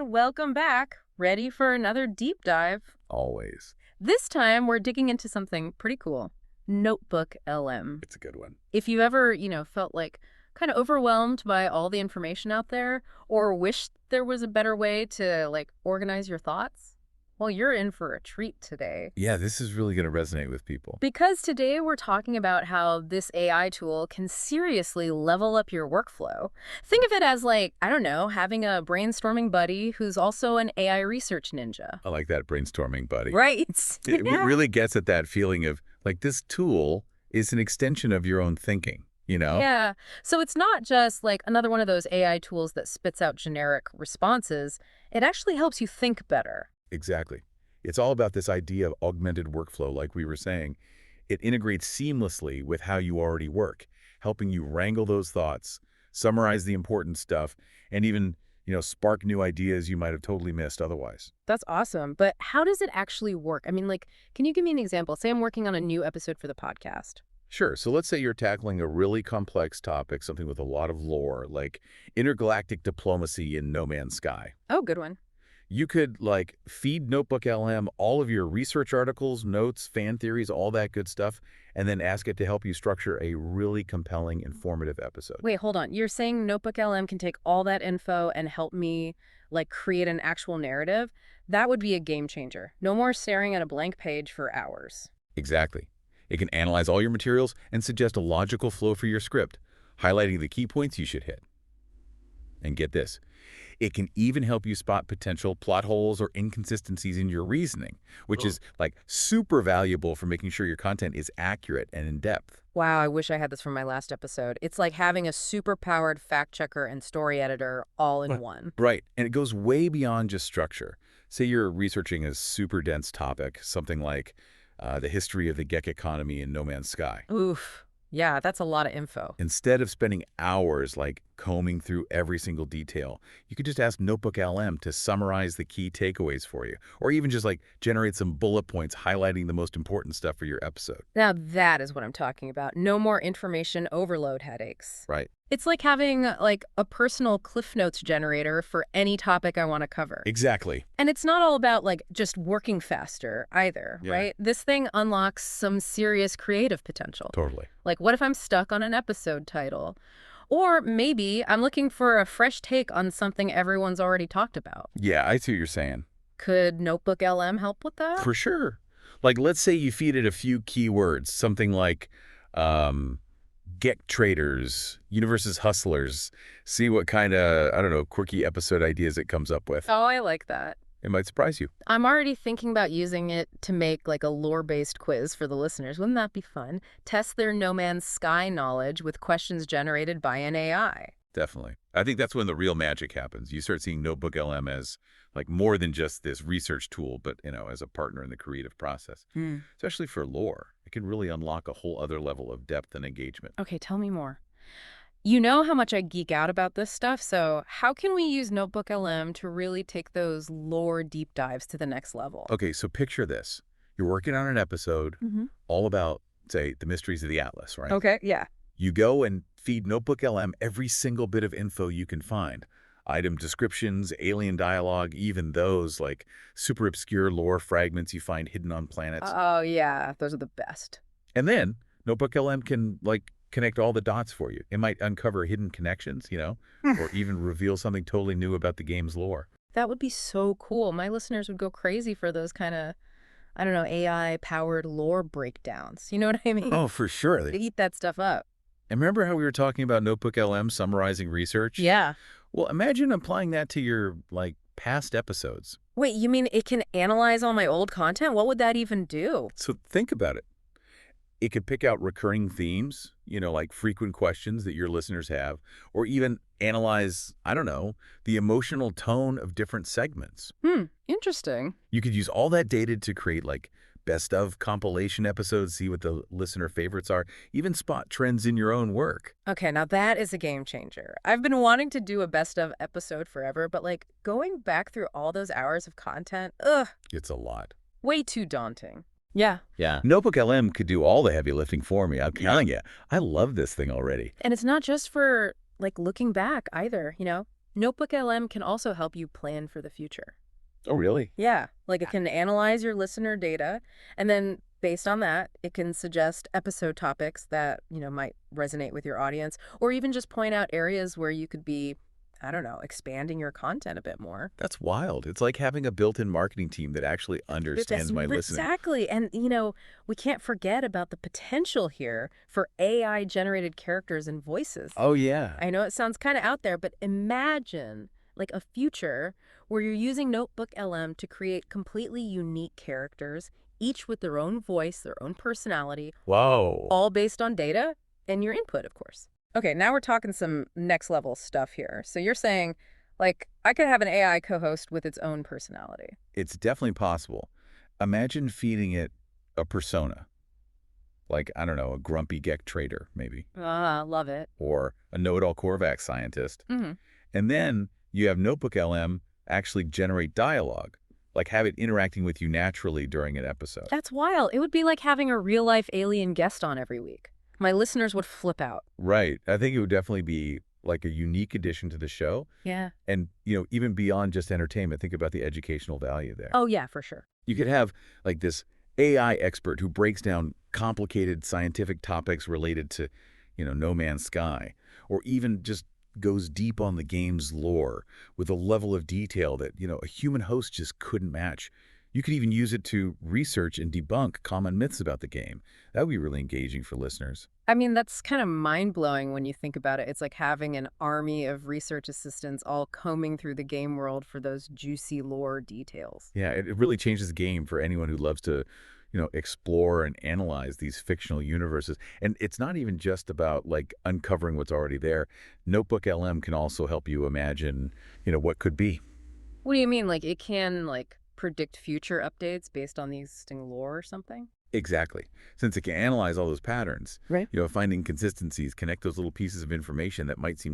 everyone. Welcome back. Ready for another deep dive? Always. This time, we're digging into something pretty cool. Notebook LM. It's a good one. If you ever, felt like kind of overwhelmed by all the information out there or wished there was a better way to organize your thoughts, well, you're in for a treat today. Yeah, this is really going to resonate with people. Because today we're talking about how this AI tool can seriously level up your workflow. Think of it as having a brainstorming buddy who's also an AI research ninja. I like that brainstorming, buddy. Right. It really gets at that feeling of this tool is an extension of your own thinking, Yeah. So it's not just another one of those AI tools that spits out generic responses. It actually helps you think better. Exactly. It's all about this idea of augmented workflow, like we were saying. It integrates seamlessly with how you already work, helping you wrangle those thoughts, summarize the important stuff, and even, spark new ideas you might have totally missed otherwise. That's awesome. But how does it actually work? I mean, can you give me an example? Say I'm working on a new episode for the podcast. Sure. So let's say you're tackling a really complex topic, something with a lot of lore, like intergalactic diplomacy in No Man's Sky. Oh, good one. You could feed Notebook LM all of your research articles, notes, fan theories, all that good stuff, and then ask it to help you structure a really compelling, informative episode. Wait, hold on. You're saying Notebook LM can take all that info and help me create an actual narrative? That would be a game changer. No more staring at a blank page for hours. Exactly. It can analyze all your materials and suggest a logical flow for your script, highlighting the key points you should hit. And get this. It can even help you spot potential plot holes or inconsistencies in your reasoning, which is super valuable for making sure your content is accurate and in depth. Wow, I wish I had this from my last episode. It's like having a super-powered fact-checker and story editor all in one. Right, and it goes way beyond just structure. Say you're researching a super dense topic, something like the history of the Gek economy in No Man's Sky. Oof. Yeah, that's a lot of info. Instead of spending hours combing through every single detail, you could just ask Notebook LM to summarize the key takeaways for you, or even just generate some bullet points highlighting the most important stuff for your episode. Now that is what I'm talking about. No more information overload headaches. Right. It's like having a personal Cliff Notes generator for any topic I want to cover. Exactly. And it's not all about just working faster either, Yeah. right? This thing unlocks some serious creative potential. Totally. What if I'm stuck on an episode title? Or maybe I'm looking for a fresh take on something everyone's already talked about. Yeah, I see what you're saying. Could Notebook LM help with that? For sure. Let's say you feed it a few keywords, something like Gek traders, universes hustlers, see what kind of, quirky episode ideas it comes up with. Oh, I like that. It might surprise you. I'm already thinking about using it to make a lore-based quiz for the listeners. Wouldn't that be fun? Test their No Man's Sky knowledge with questions generated by an AI. Definitely. I think that's when the real magic happens. You start seeing Notebook LM as more than just this research tool, but, as a partner in the creative process. Especially for lore. It can really unlock a whole other level of depth and engagement. Okay, tell me more. You know how much I geek out about this stuff, so how can we use Notebook LM to really take those lore deep dives to the next level? Okay, so picture this. You're working on an episode all about, say, the mysteries of the Atlas, right? Okay, yeah. You go and feed Notebook LM every single bit of info you can find. Item descriptions, alien dialogue, even those super obscure lore fragments you find hidden on planets. Oh, yeah, those are the best. And then Notebook LM can connect all the dots for you. It might uncover hidden connections, or even reveal something totally new about the game's lore. That would be so cool. My listeners would go crazy for those kind of, AI-powered lore breakdowns. You know what I mean? Oh, for sure. They eat that stuff up. And remember how we were talking about Notebook LM summarizing research? Yeah. Well, imagine applying that to your, past episodes. Wait, you mean it can analyze all my old content? What would that even do? So think about it. It could pick out recurring themes, frequent questions that your listeners have, or even analyze, the emotional tone of different segments. Interesting. You could use all that data to create best of compilation episodes, see what the listener favorites are, even spot trends in your own work. Okay, now that is a game changer. I've been wanting to do a best of episode forever, but going back through all those hours of content, It's a lot. way too daunting. Yeah. Notebook LM could do all the heavy lifting for me. I'm telling you, I love this thing already. And it's not just for looking back either, Notebook LM can also help you plan for the future. Oh, really? Yeah, like it can analyze your listener data, and then based on that, it can suggest episode topics that, might resonate with your audience, or even just point out areas where you could be, I don't know, expanding your content a bit more. That's wild. It's like having a built-in marketing team that actually understands my listening. Exactly. And, we can't forget about the potential here for AI-generated characters and voices. Oh, yeah. I know it sounds kind of out there, but imagine like a future where you're using Notebook LM to create completely unique characters, each with their own voice, their own personality, Whoa. all based on data and your input, of course. Okay, now we're talking some next level stuff here. So you're saying, like, I could have an AI co-host with its own personality. It's definitely possible. Imagine feeding it a persona, like, I don't know, a grumpy Gek trader, maybe, Ah, love it. or a know-it-all Korvax scientist. And then you have Notebook LM actually generate dialogue, like have it interacting with you naturally during an episode. That's wild. It would be like having a real-life alien guest on every week. My listeners would flip out. Right. I think it would definitely be like a unique addition to the show. Yeah. And, even beyond just entertainment, think about the educational value there. Oh, yeah, for sure. You could have like this AI expert who breaks down complicated scientific topics related to, No Man's Sky, or even just goes deep on the game's lore with a level of detail that, a human host just couldn't match. You could even use it to research and debunk common myths about the game. That would be really engaging for listeners. I mean, that's kind of mind-blowing when you think about it. It's like having an army of research assistants all combing through the game world for those juicy lore details. Yeah, it really changes the game for anyone who loves to, explore and analyze these fictional universes. And it's not even just about like uncovering what's already there. Notebook LM can also help you imagine, what could be. What do you mean? Like, it can, like, predict future updates based on the existing lore or something? Exactly. Since it can analyze all those patterns, Right. finding consistencies, connect those little pieces of information that might seem